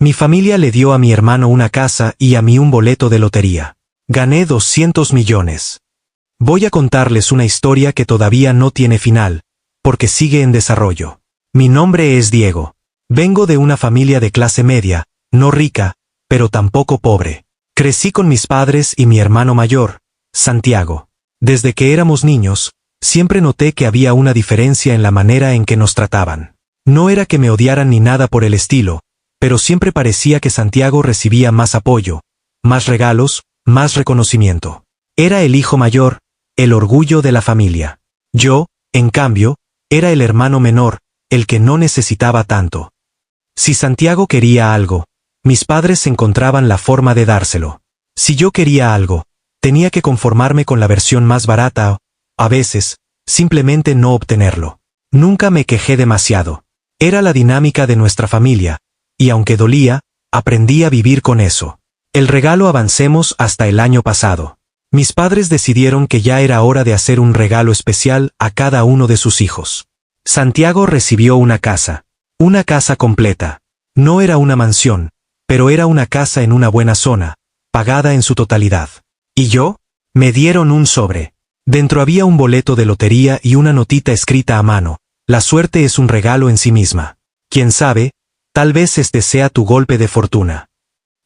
Mi familia le dio a mi hermano una casa y a mí un boleto de lotería. Gané 200 millones. Voy a contarles una historia que todavía no tiene final, porque sigue en desarrollo. Mi nombre es Diego. Vengo de una familia de clase media, no rica, pero tampoco pobre. Crecí con mis padres y mi hermano mayor, Santiago. Desde que éramos niños, siempre noté que había una diferencia en la manera en que nos trataban. No era que me odiaran ni nada por el estilo, pero siempre parecía que Santiago recibía más apoyo, más regalos, más reconocimiento. Era el hijo mayor, el orgullo de la familia. Yo, en cambio, era el hermano menor, el que no necesitaba tanto. Si Santiago quería algo, mis padres encontraban la forma de dárselo. Si yo quería algo, tenía que conformarme con la versión más barata o, a veces, simplemente no obtenerlo. Nunca me quejé demasiado. Era la dinámica de nuestra familia, y aunque dolía, aprendí a vivir con eso. El regalo avancemos hasta el año pasado. Mis padres decidieron que ya era hora de hacer un regalo especial a cada uno de sus hijos. Santiago recibió una casa completa. No era una mansión, pero era una casa en una buena zona, pagada en su totalidad. ¿Y yo? Me dieron un sobre. Dentro había un boleto de lotería y una notita escrita a mano. La suerte es un regalo en sí misma. Quién sabe, tal vez este sea tu golpe de fortuna.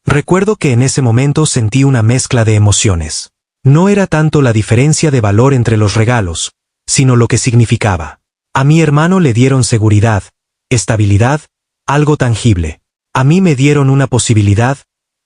Recuerdo que en ese momento sentí una mezcla de emociones. No era tanto la diferencia de valor entre los regalos, sino lo que significaba. A mi hermano le dieron seguridad, estabilidad, algo tangible. A mí me dieron una posibilidad,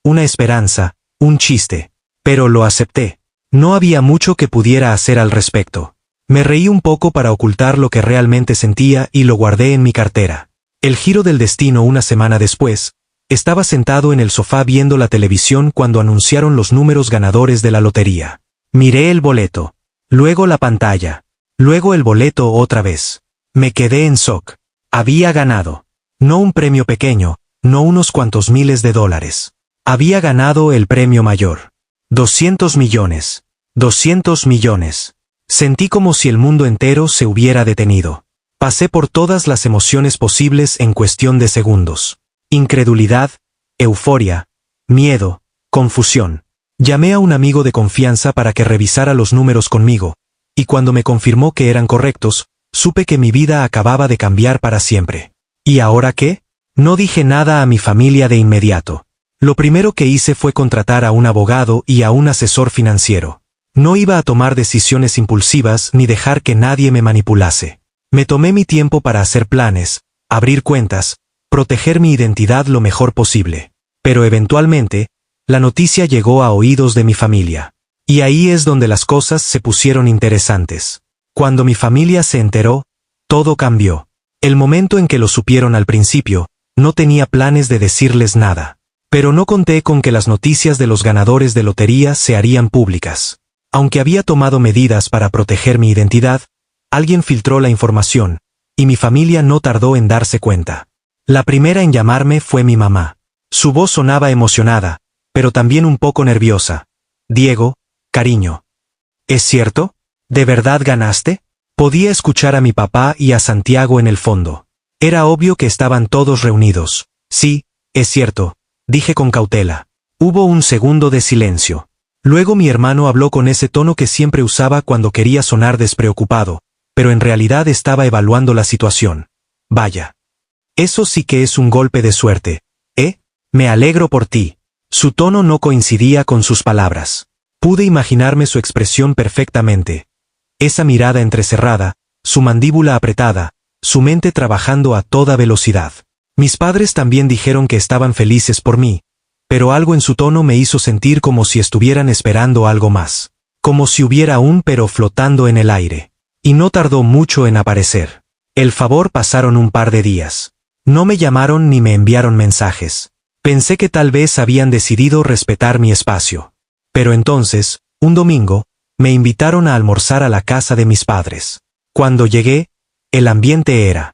una esperanza, un chiste. Pero lo acepté. No había mucho que pudiera hacer al respecto. Me reí un poco para ocultar lo que realmente sentía y lo guardé en mi cartera. El giro del destino una semana después, estaba sentado en el sofá viendo la televisión cuando anunciaron los números ganadores de la lotería. Miré el boleto, luego la pantalla, luego el boleto otra vez. Me quedé en shock. Había ganado. No un premio pequeño, no unos cuantos miles de dólares. Había ganado el premio mayor. 200 millones. 200 millones. Sentí como si el mundo entero se hubiera detenido. Pasé por todas las emociones posibles en cuestión de segundos. Incredulidad, euforia, miedo, confusión. Llamé a un amigo de confianza para que revisara los números conmigo, y cuando me confirmó que eran correctos, supe que mi vida acababa de cambiar para siempre. ¿Y ahora qué? No dije nada a mi familia de inmediato. Lo primero que hice fue contratar a un abogado y a un asesor financiero. No iba a tomar decisiones impulsivas ni dejar que nadie me manipulase. Me tomé mi tiempo para hacer planes, abrir cuentas, proteger mi identidad lo mejor posible. Pero eventualmente, la noticia llegó a oídos de mi familia. Y ahí es donde las cosas se pusieron interesantes. Cuando mi familia se enteró, todo cambió. El momento en que lo supieron al principio, no tenía planes de decirles nada. Pero no conté con que las noticias de los ganadores de lotería se harían públicas. Aunque había tomado medidas para proteger mi identidad, alguien filtró la información, y mi familia no tardó en darse cuenta. La primera en llamarme fue mi mamá. Su voz sonaba emocionada, pero también un poco nerviosa. Diego, cariño. ¿Es cierto? ¿De verdad ganaste? Podía escuchar a mi papá y a Santiago en el fondo. Era obvio que estaban todos reunidos. Sí, es cierto, dije con cautela. Hubo un segundo de silencio. Luego mi hermano habló con ese tono que siempre usaba cuando quería sonar despreocupado, pero en realidad estaba evaluando la situación. Vaya. Eso sí que es un golpe de suerte, ¿eh? Me alegro por ti. Su tono no coincidía con sus palabras. Pude imaginarme su expresión perfectamente. Esa mirada entrecerrada, su mandíbula apretada, su mente trabajando a toda velocidad. Mis padres también dijeron que estaban felices por mí, pero algo en su tono me hizo sentir como si estuvieran esperando algo más. Como si hubiera un pero flotando en el aire. Y no tardó mucho en aparecer. El favor pasaron un par de días. No me llamaron ni me enviaron mensajes. Pensé que tal vez habían decidido respetar mi espacio. Pero entonces, un domingo, me invitaron a almorzar a la casa de mis padres. Cuando llegué, el ambiente era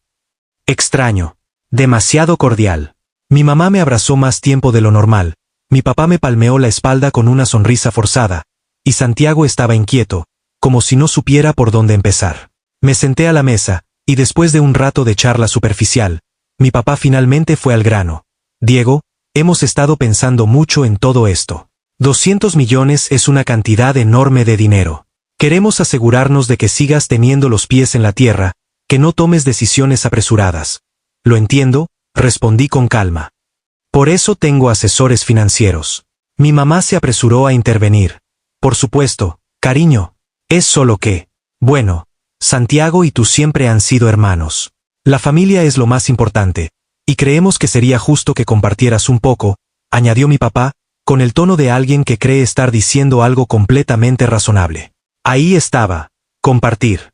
extraño, demasiado cordial. Mi mamá me abrazó más tiempo de lo normal, mi papá me palmeó la espalda con una sonrisa forzada, y Santiago estaba inquieto, como si no supiera por dónde empezar. Me senté a la mesa, y después de un rato de charla superficial, mi papá finalmente fue al grano. Diego, hemos estado pensando mucho en todo esto. 200 millones es una cantidad enorme de dinero. Queremos asegurarnos de que sigas teniendo los pies en la tierra, que no tomes decisiones apresuradas. Lo entiendo, respondí con calma. Por eso tengo asesores financieros. Mi mamá se apresuró a intervenir. Por supuesto, cariño. Es solo que, bueno, Santiago y tú siempre han sido hermanos. La familia es lo más importante, y creemos que sería justo que compartieras un poco, añadió mi papá, con el tono de alguien que cree estar diciendo algo completamente razonable. Ahí estaba, compartir.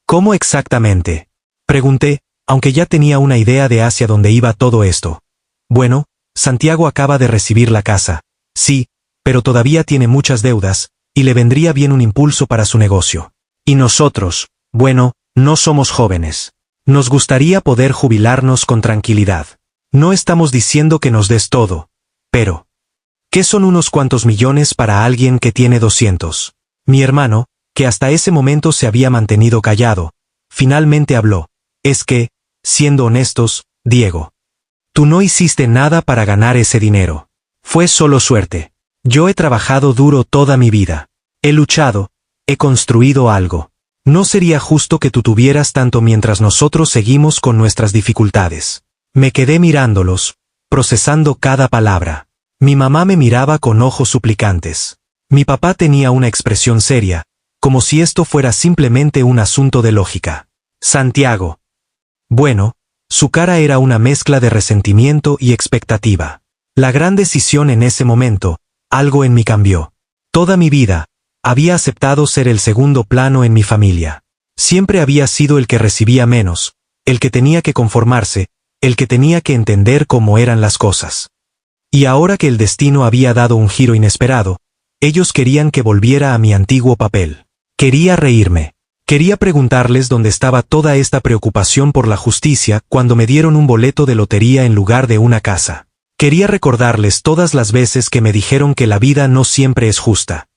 ¿Cómo exactamente? Pregunté, aunque ya tenía una idea de hacia dónde iba todo esto. Bueno, Santiago acaba de recibir la casa. Sí, pero todavía tiene muchas deudas, y le vendría bien un impulso para su negocio. Y nosotros, bueno, no somos jóvenes. Nos gustaría poder jubilarnos con tranquilidad. No estamos diciendo que nos des todo, pero ¿qué son unos cuantos millones para alguien que tiene 200? Mi hermano, que hasta ese momento se había mantenido callado, finalmente habló. Es que, siendo honestos, Diego, tú no hiciste nada para ganar ese dinero. Fue solo suerte. Yo he trabajado duro toda mi vida. He luchado, he construido algo. No sería justo que tú tuvieras tanto mientras nosotros seguimos con nuestras dificultades. Me quedé mirándolos, procesando cada palabra. Mi mamá me miraba con ojos suplicantes. Mi papá tenía una expresión seria, como si esto fuera simplemente un asunto de lógica. Santiago. Bueno, su cara era una mezcla de resentimiento y expectativa. La gran decisión en ese momento, algo en mí cambió. Toda mi vida, había aceptado ser el segundo plano en mi familia. Siempre había sido el que recibía menos, el que tenía que conformarse, el que tenía que entender cómo eran las cosas. Y ahora que el destino había dado un giro inesperado, ellos querían que volviera a mi antiguo papel. Quería reírme. Quería preguntarles dónde estaba toda esta preocupación por la justicia cuando me dieron un boleto de lotería en lugar de una casa. Quería recordarles todas las veces que me dijeron que la vida no siempre es justa.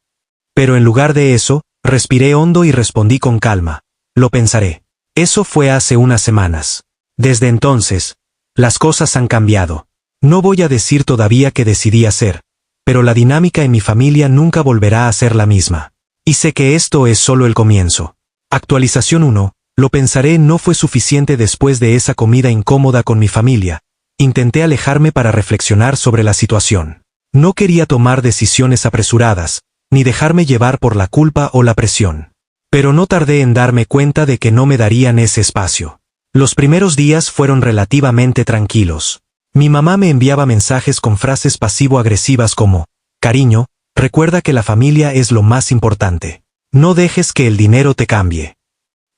Pero en lugar de eso, respiré hondo y respondí con calma. Lo pensaré. Eso fue hace unas semanas. Desde entonces, las cosas han cambiado. No voy a decir todavía qué decidí hacer, pero la dinámica en mi familia nunca volverá a ser la misma. Y sé que esto es solo el comienzo. Actualización 1. Lo pensaré no fue suficiente después de esa comida incómoda con mi familia. Intenté alejarme para reflexionar sobre la situación. No quería tomar decisiones apresuradas, ni dejarme llevar por la culpa o la presión. Pero no tardé en darme cuenta de que no me darían ese espacio. Los primeros días fueron relativamente tranquilos. Mi mamá me enviaba mensajes con frases pasivo-agresivas como, cariño, recuerda que la familia es lo más importante. No dejes que el dinero te cambie.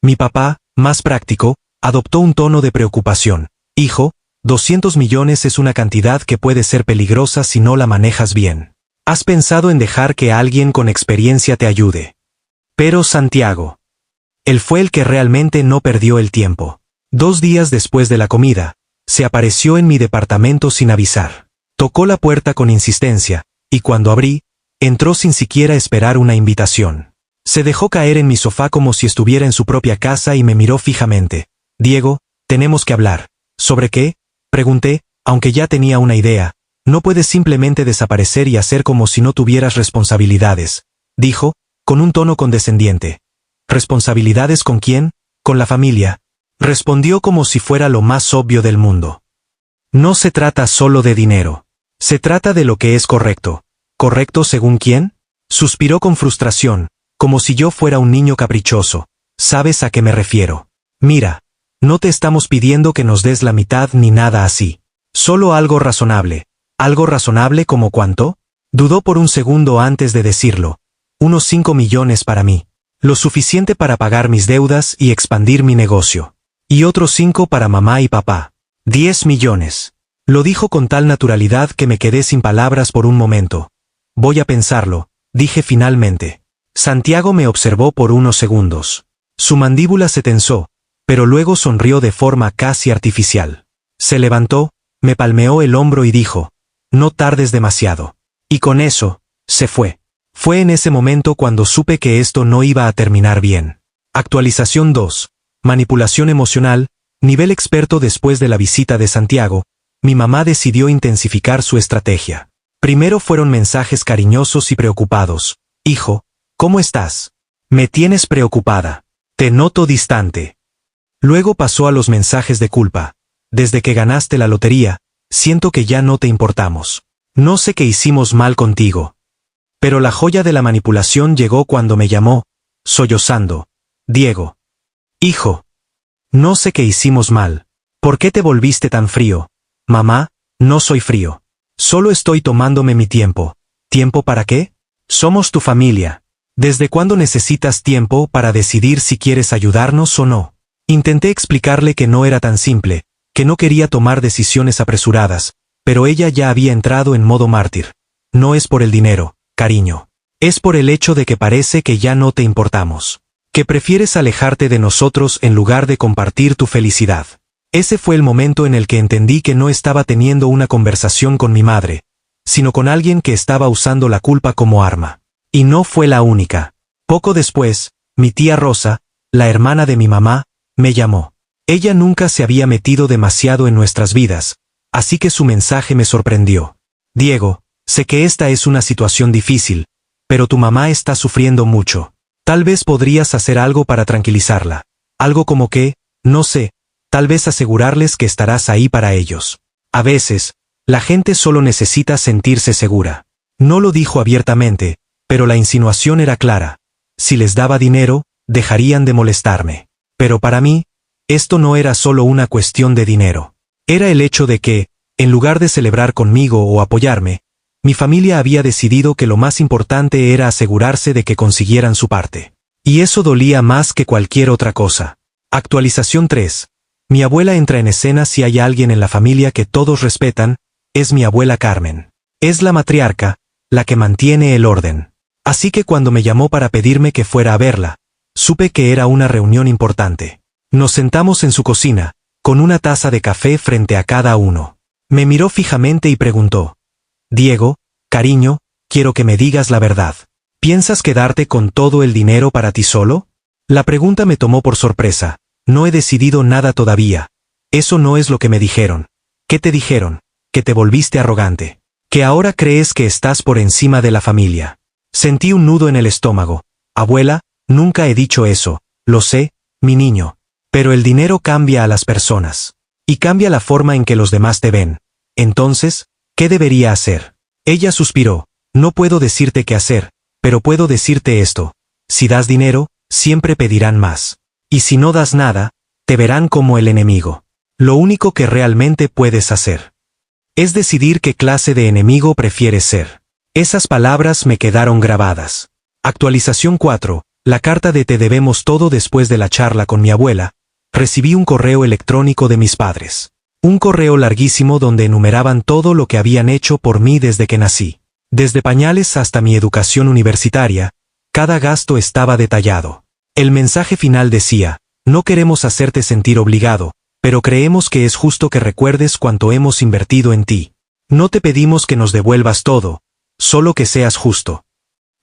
Mi papá, más práctico, adoptó un tono de preocupación. Hijo, 200 millones es una cantidad que puede ser peligrosa si no la manejas bien. ¿Has pensado en dejar que alguien con experiencia te ayude? Pero Santiago. Él fue el que realmente no perdió el tiempo. 2 días después de la comida, se apareció en mi departamento sin avisar. Tocó la puerta con insistencia, y cuando abrí, entró sin siquiera esperar una invitación. Se dejó caer en mi sofá como si estuviera en su propia casa y me miró fijamente. Diego, tenemos que hablar. ¿Sobre qué? Pregunté, aunque ya tenía una idea. No puedes simplemente desaparecer y hacer como si no tuvieras responsabilidades, dijo, con un tono condescendiente. ¿Responsabilidades con quién? Con la familia. Respondió como si fuera lo más obvio del mundo. No se trata solo de dinero. Se trata de lo que es correcto. ¿Correcto según quién? Suspiró con frustración, como si yo fuera un niño caprichoso. ¿Sabes a qué me refiero? Mira, no te estamos pidiendo que nos des la mitad ni nada así. Solo algo razonable. ¿Algo razonable como cuánto? Dudó por un segundo antes de decirlo. Unos 5 millones para mí. Lo suficiente para pagar mis deudas y expandir mi negocio. Y otros 5 para mamá y papá. 10 millones. Lo dijo con tal naturalidad que me quedé sin palabras por un momento. Voy a pensarlo, dije finalmente. Santiago me observó por unos segundos. Su mandíbula se tensó, pero luego sonrió de forma casi artificial. Se levantó, me palmeó el hombro y dijo, no tardes demasiado. Y con eso, se fue. Fue en ese momento cuando supe que esto no iba a terminar bien. Actualización 2. Manipulación emocional, nivel experto. Después de la visita de Santiago, mi mamá decidió intensificar su estrategia. Primero fueron mensajes cariñosos y preocupados. Hijo, ¿cómo estás? Me tienes preocupada. Te noto distante. Luego pasó a los mensajes de culpa. Desde que ganaste la lotería, siento que ya no te importamos. No sé qué hicimos mal contigo. Pero la joya de la manipulación llegó cuando me llamó, sollozando. Diego. Hijo. No sé qué hicimos mal. ¿Por qué te volviste tan frío? Mamá, no soy frío. Solo estoy tomándome mi tiempo. ¿Tiempo para qué? Somos tu familia. ¿Desde cuándo necesitas tiempo para decidir si quieres ayudarnos o no? Intenté explicarle que no era tan simple, que no quería tomar decisiones apresuradas, pero ella ya había entrado en modo mártir. No es por el dinero, cariño. Es por el hecho de que parece que ya no te importamos. Que prefieres alejarte de nosotros en lugar de compartir tu felicidad. Ese fue el momento en el que entendí que no estaba teniendo una conversación con mi madre, sino con alguien que estaba usando la culpa como arma. Y no fue la única. Poco después, mi tía Rosa, la hermana de mi mamá, me llamó. Ella nunca se había metido demasiado en nuestras vidas, así que su mensaje me sorprendió. Diego, sé que esta es una situación difícil, pero tu mamá está sufriendo mucho. Tal vez podrías hacer algo para tranquilizarla. Algo como que, no sé, tal vez asegurarles que estarás ahí para ellos. A veces, la gente solo necesita sentirse segura. No lo dijo abiertamente, pero la insinuación era clara. Si les daba dinero, dejarían de molestarme. Pero para mí, esto no era solo una cuestión de dinero. Era el hecho de que, en lugar de celebrar conmigo o apoyarme, mi familia había decidido que lo más importante era asegurarse de que consiguieran su parte. Y eso dolía más que cualquier otra cosa. Actualización 3. Mi abuela entra en escena si hay alguien en la familia que todos respetan, es mi abuela Carmen. Es la matriarca, la que mantiene el orden. Así que cuando me llamó para pedirme que fuera a verla, supe que era una reunión importante. Nos sentamos en su cocina, con una taza de café frente a cada uno. Me miró fijamente y preguntó: Diego, cariño, quiero que me digas la verdad. ¿Piensas quedarte con todo el dinero para ti solo? La pregunta me tomó por sorpresa. No he decidido nada todavía. Eso no es lo que me dijeron. ¿Qué te dijeron? Que te volviste arrogante. Que ahora crees que estás por encima de la familia. Sentí un nudo en el estómago. Abuela, nunca he dicho eso, lo sé, mi niño. Pero el dinero cambia a las personas. Y cambia la forma en que los demás te ven. Entonces, ¿qué debería hacer? Ella suspiró. No puedo decirte qué hacer, pero puedo decirte esto. Si das dinero, siempre pedirán más. Y si no das nada, te verán como el enemigo. Lo único que realmente puedes hacer es decidir qué clase de enemigo prefieres ser. Esas palabras me quedaron grabadas. Actualización 4. La carta de Te debemos todo. Después de la charla con mi abuela, recibí un correo electrónico de mis padres. Un correo larguísimo donde enumeraban todo lo que habían hecho por mí desde que nací. Desde pañales hasta mi educación universitaria, cada gasto estaba detallado. El mensaje final decía: no queremos hacerte sentir obligado, pero creemos que es justo que recuerdes cuánto hemos invertido en ti. No te pedimos que nos devuelvas todo, solo que seas justo.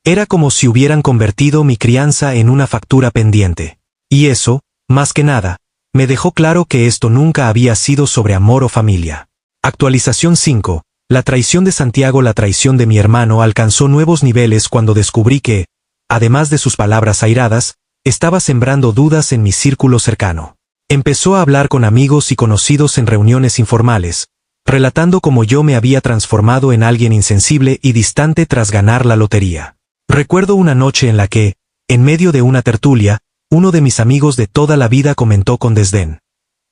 Era como si hubieran convertido mi crianza en una factura pendiente. Y eso, más que nada, me dejó claro que esto nunca había sido sobre amor o familia. Actualización 5. La traición de Santiago. La traición de mi hermano alcanzó nuevos niveles cuando descubrí que, además de sus palabras airadas, estaba sembrando dudas en mi círculo cercano. Empezó a hablar con amigos y conocidos en reuniones informales, relatando cómo yo me había transformado en alguien insensible y distante tras ganar la lotería. Recuerdo una noche en la que, en medio de una tertulia, uno de mis amigos de toda la vida comentó con desdén: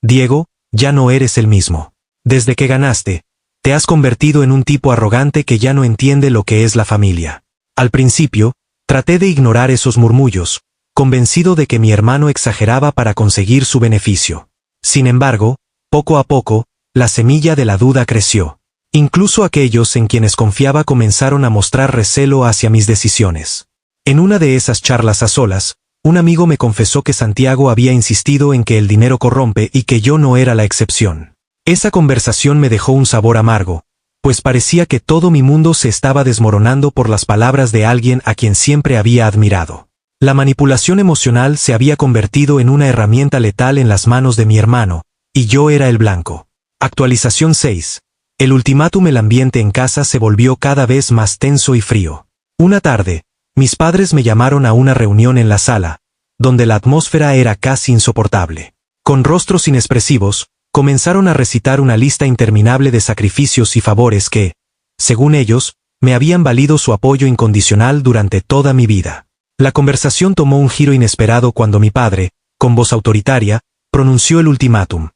Diego, ya no eres el mismo. Desde que ganaste, te has convertido en un tipo arrogante que ya no entiende lo que es la familia. Al principio, traté de ignorar esos murmullos, convencido de que mi hermano exageraba para conseguir su beneficio. Sin embargo, poco a poco, la semilla de la duda creció. Incluso aquellos en quienes confiaba comenzaron a mostrar recelo hacia mis decisiones. En una de esas charlas a solas, un amigo me confesó que Santiago había insistido en que el dinero corrompe y que yo no era la excepción. Esa conversación me dejó un sabor amargo, pues parecía que todo mi mundo se estaba desmoronando por las palabras de alguien a quien siempre había admirado. La manipulación emocional se había convertido en una herramienta letal en las manos de mi hermano, y yo era el blanco. Actualización 6. El ultimátum. El ambiente en casa se volvió cada vez más tenso y frío. Una tarde, mis padres me llamaron a una reunión en la sala, donde la atmósfera era casi insoportable. Con rostros inexpresivos, comenzaron a recitar una lista interminable de sacrificios y favores que, según ellos, me habían valido su apoyo incondicional durante toda mi vida. La conversación tomó un giro inesperado cuando mi padre, con voz autoritaria, pronunció el ultimátum.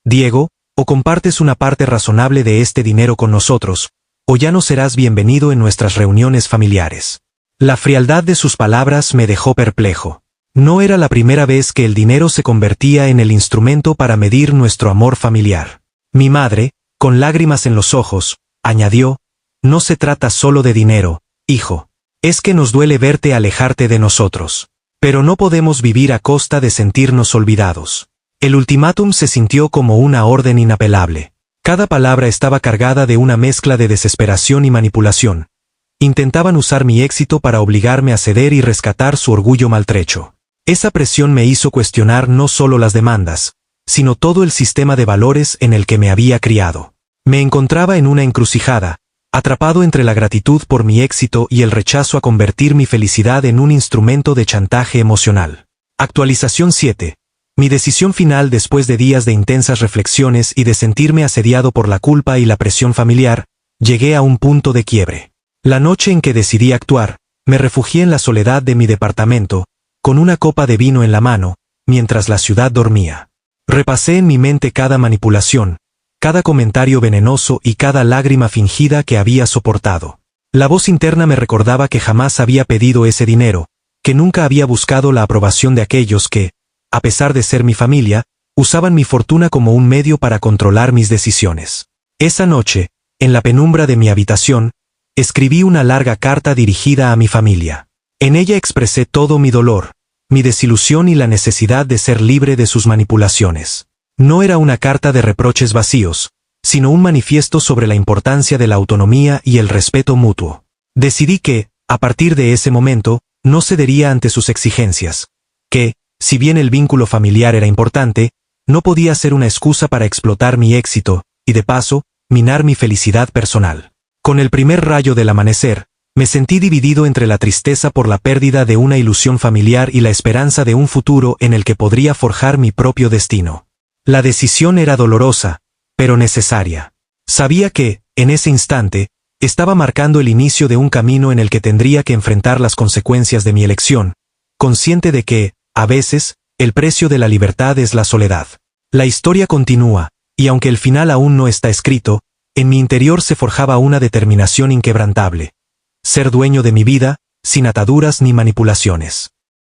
Diego, o compartes una parte razonable de este dinero con nosotros, o ya no serás bienvenido en nuestras reuniones familiares. La frialdad de sus palabras me dejó perplejo. No era la primera vez que el dinero se convertía en el instrumento para medir nuestro amor familiar. Mi madre, con lágrimas en los ojos, añadió, no se trata solo de dinero, hijo. Es que nos duele verte alejarte de nosotros. Pero no podemos vivir a costa de sentirnos olvidados. El ultimátum se sintió como una orden inapelable. Cada palabra estaba cargada de una mezcla de desesperación y manipulación. Intentaban usar mi éxito para obligarme a ceder y rescatar su orgullo maltrecho. Esa presión me hizo cuestionar no solo las demandas, sino todo el sistema de valores en el que me había criado. Me encontraba en una encrucijada, atrapado entre la gratitud por mi éxito y el rechazo a convertir mi felicidad en un instrumento de chantaje emocional. Actualización 7. Mi decisión final después de días de intensas reflexiones y de sentirme asediado por la culpa y la presión familiar, llegué a un punto de quiebre. La noche en que decidí actuar, me refugié en la soledad de mi departamento, con una copa de vino en la mano, mientras la ciudad dormía. Repasé en mi mente cada manipulación, cada comentario venenoso y cada lágrima fingida que había soportado. La voz interna me recordaba que jamás había pedido ese dinero, que nunca había buscado la aprobación de aquellos que, a pesar de ser mi familia, usaban mi fortuna como un medio para controlar mis decisiones. Esa noche, en la penumbra de mi habitación, escribí una larga carta dirigida a mi familia. En ella expresé todo mi dolor, mi desilusión y la necesidad de ser libre de sus manipulaciones. No era una carta de reproches vacíos, sino un manifiesto sobre la importancia de la autonomía y el respeto mutuo. Decidí que, a partir de ese momento, no cedería ante sus exigencias, que, si bien el vínculo familiar era importante, no podía ser una excusa para explotar mi éxito, y de paso, minar mi felicidad personal. Con el primer rayo del amanecer, me sentí dividido entre la tristeza por la pérdida de una ilusión familiar y la esperanza de un futuro en el que podría forjar mi propio destino. La decisión era dolorosa, pero necesaria. Sabía que, en ese instante, estaba marcando el inicio de un camino en el que tendría que enfrentar las consecuencias de mi elección, consciente de que, a veces, el precio de la libertad es la soledad. La historia continúa, y aunque el final aún no está escrito, en mi interior se forjaba una determinación inquebrantable. Ser dueño de mi vida, sin ataduras ni manipulaciones.